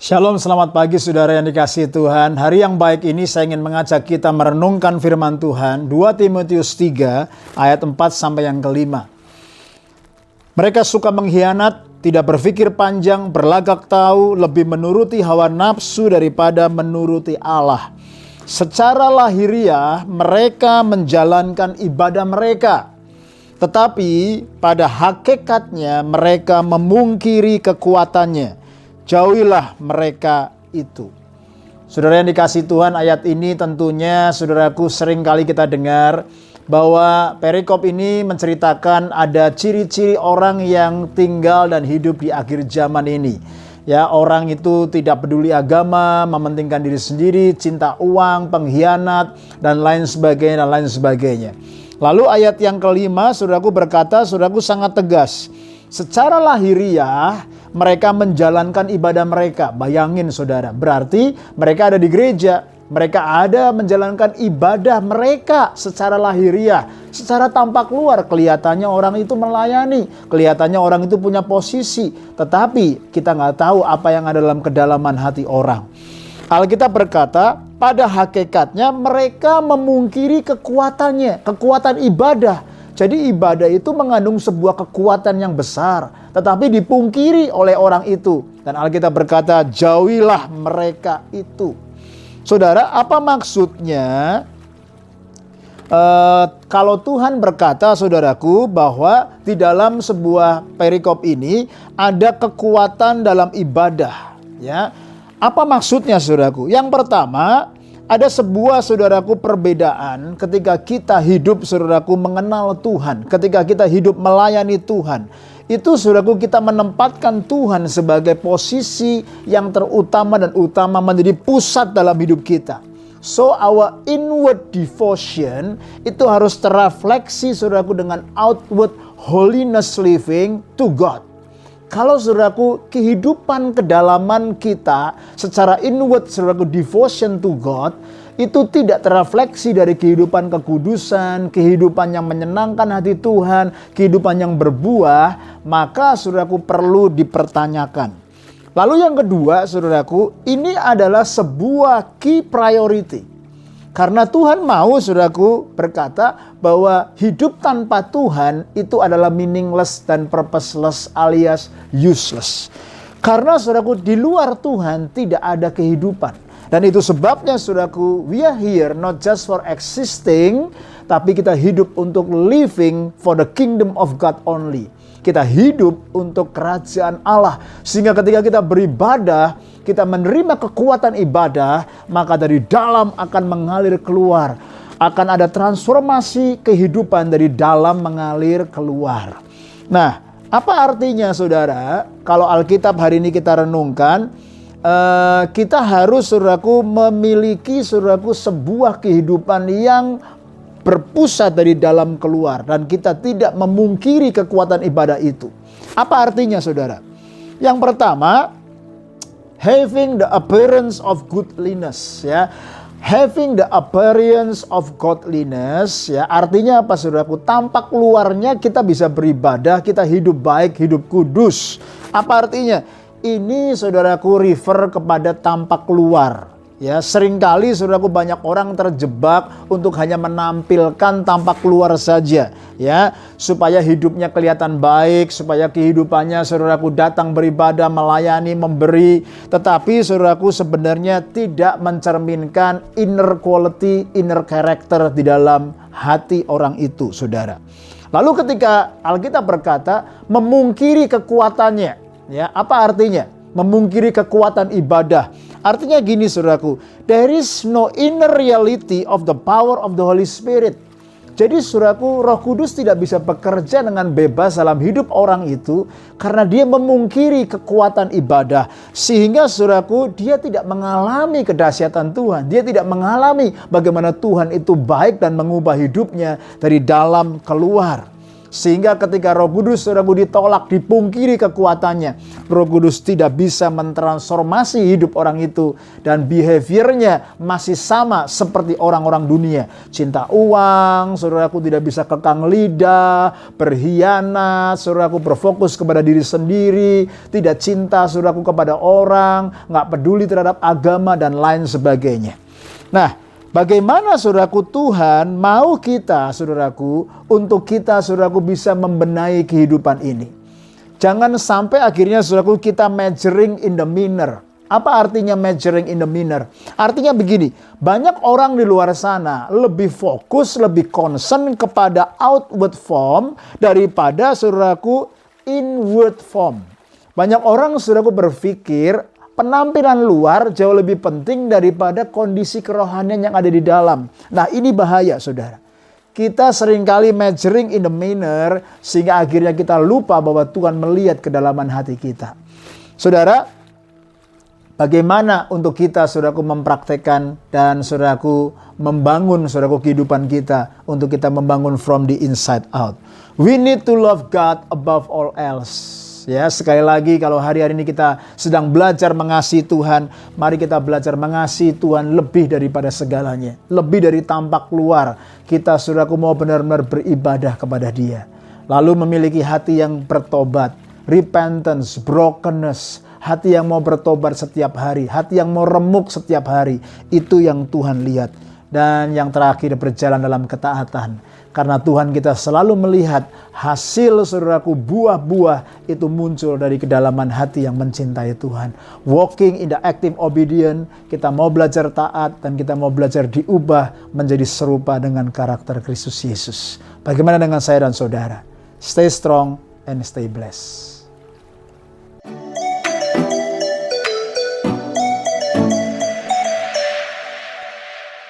Shalom, selamat pagi saudara yang dikasihi Tuhan. Hari yang baik ini saya ingin mengajak kita merenungkan firman Tuhan 2 Timotius 3 ayat 4 sampai yang kelima. Mereka suka mengkhianat, tidak berpikir panjang, berlagak tahu, lebih menuruti hawa nafsu daripada menuruti Allah. Secara lahiriah mereka menjalankan ibadah mereka, tetapi pada hakikatnya mereka memungkiri kekuatannya. Jauhilah mereka itu. Saudara yang dikasihi Tuhan, ayat ini tentunya saudaraku sering kali kita dengar bahwa perikop ini menceritakan ada ciri-ciri orang yang tinggal dan hidup di akhir zaman ini. Ya, orang itu tidak peduli agama, mementingkan diri sendiri, cinta uang, pengkhianat dan lain sebagainya. Lalu ayat yang kelima, saudaraku berkata, saudaraku sangat tegas. Secara lahiriah mereka menjalankan ibadah mereka. Bayangin saudara, berarti mereka ada di gereja. Mereka ada menjalankan ibadah mereka secara lahiriah. Secara tampak luar kelihatannya orang itu melayani. Kelihatannya orang itu punya posisi. Tetapi kita nggak tahu apa yang ada dalam kedalaman hati orang. Alkitab berkata, pada hakikatnya mereka memungkiri kekuatannya. Kekuatan ibadah. Jadi ibadah itu mengandung sebuah kekuatan yang besar, tetapi dipungkiri oleh orang itu. Dan Alkitab berkata, jauhilah mereka itu. Saudara, apa maksudnya? Kalau Tuhan berkata, saudaraku, bahwa di dalam sebuah perikop ini ada kekuatan dalam ibadah. Ya, apa maksudnya, saudaraku? Yang pertama, ada sebuah saudaraku perbedaan ketika kita hidup saudaraku mengenal Tuhan. Ketika kita hidup melayani Tuhan. Itu saudaraku kita menempatkan Tuhan sebagai posisi yang terutama dan utama menjadi pusat dalam hidup kita. So our inward devotion itu harus terrefleksi saudaraku dengan outward holiness living to God. Kalau saudaraku kehidupan kedalaman kita secara inward saudaraku devotion to God itu tidak terrefleksi dari kehidupan kekudusan, kehidupan yang menyenangkan hati Tuhan, kehidupan yang berbuah, maka saudaraku perlu dipertanyakan. Lalu yang kedua saudaraku, ini adalah sebuah key priority. Karena Tuhan mau saudaraku berkata bahwa hidup tanpa Tuhan itu adalah meaningless dan purposeless alias useless. Karena saudaraku di luar Tuhan tidak ada kehidupan. Dan itu sebabnya saudaraku, we are here not just for existing, tapi kita hidup untuk living for the kingdom of God only. Kita hidup untuk kerajaan Allah. Sehingga ketika kita beribadah, kita menerima kekuatan ibadah, maka dari dalam akan mengalir keluar. Akan ada transformasi kehidupan dari dalam mengalir keluar. Nah, apa artinya saudara? Kalau Alkitab hari ini kita renungkan, kita harus saudaraku memiliki saudaraku sebuah kehidupan yang berpusat dari dalam keluar. Dan kita tidak memungkiri kekuatan ibadah itu. Apa artinya saudara? Yang pertama, having the appearance of godliness, ya. Having the appearance of godliness, ya. Artinya apa saudaraku? Tampak luarnya kita bisa beribadah, kita hidup baik, hidup kudus. Apa artinya? Ini saudaraku refer kepada tampak luar. Ya, seringkali saudaraku banyak orang terjebak untuk hanya menampilkan tampak luar saja, ya, supaya hidupnya kelihatan baik, supaya kehidupannya saudaraku datang beribadah, melayani, memberi, tetapi saudaraku sebenarnya tidak mencerminkan inner quality, inner character di dalam hati orang itu, saudara. Lalu ketika Alkitab berkata memungkiri kekuatannya, ya, apa artinya? Memungkiri kekuatan ibadah. Artinya gini saudaraku, there is no inner reality of the power of the Holy Spirit. Jadi saudaraku, Roh Kudus tidak bisa bekerja dengan bebas dalam hidup orang itu karena dia memungkiri kekuatan ibadah. Sehingga saudaraku, dia tidak mengalami kedahsyatan Tuhan. Dia tidak mengalami bagaimana Tuhan itu baik dan mengubah hidupnya dari dalam keluar. Sehingga ketika Roh Kudus saudaraku ditolak, dipungkiri kekuatannya, Roh Kudus tidak bisa mentransformasi hidup orang itu. Dan behaviornya masih sama seperti orang-orang dunia. Cinta uang, saudaraku tidak bisa kekang lidah, berkhianat, saudaraku berfokus kepada diri sendiri, tidak cinta saudaraku kepada orang, nggak peduli terhadap agama dan lain sebagainya. Nah, bagaimana saudaraku Tuhan mau kita saudaraku untuk kita saudaraku bisa membenahi kehidupan ini. Jangan sampai akhirnya saudaraku kita majoring in the minor. Apa artinya majoring in the minor? Artinya begini, banyak orang di luar sana lebih fokus, lebih concern kepada outward form daripada saudaraku inward form. Banyak orang saudaraku berpikir penampilan luar jauh lebih penting daripada kondisi kerohanian yang ada di dalam. Nah, ini bahaya, saudara. Kita seringkali majoring in the minor sehingga akhirnya kita lupa bahwa Tuhan melihat kedalaman hati kita. Saudara, bagaimana untuk kita, saudaraku, mempraktekkan dan saudaraku membangun saudaraku kehidupan kita untuk kita membangun from the inside out. We need to love God above all else. Ya, sekali lagi kalau hari-hari ini kita sedang belajar mengasihi Tuhan, mari kita belajar mengasihi Tuhan lebih daripada segalanya. Lebih dari tampak luar, kita saudaraku mau benar-benar beribadah kepada Dia. Lalu memiliki hati yang bertobat, repentance, brokenness, hati yang mau bertobat setiap hari, hati yang mau remuk setiap hari. Itu yang Tuhan lihat. Dan yang terakhir berjalan dalam ketaatan. Karena Tuhan kita selalu melihat hasil saudaraku buah-buah itu muncul dari kedalaman hati yang mencintai Tuhan. Walking in the active obedience, kita mau belajar taat dan kita mau belajar diubah menjadi serupa dengan karakter Kristus Yesus. Bagaimana dengan saya dan saudara? Stay strong and stay blessed.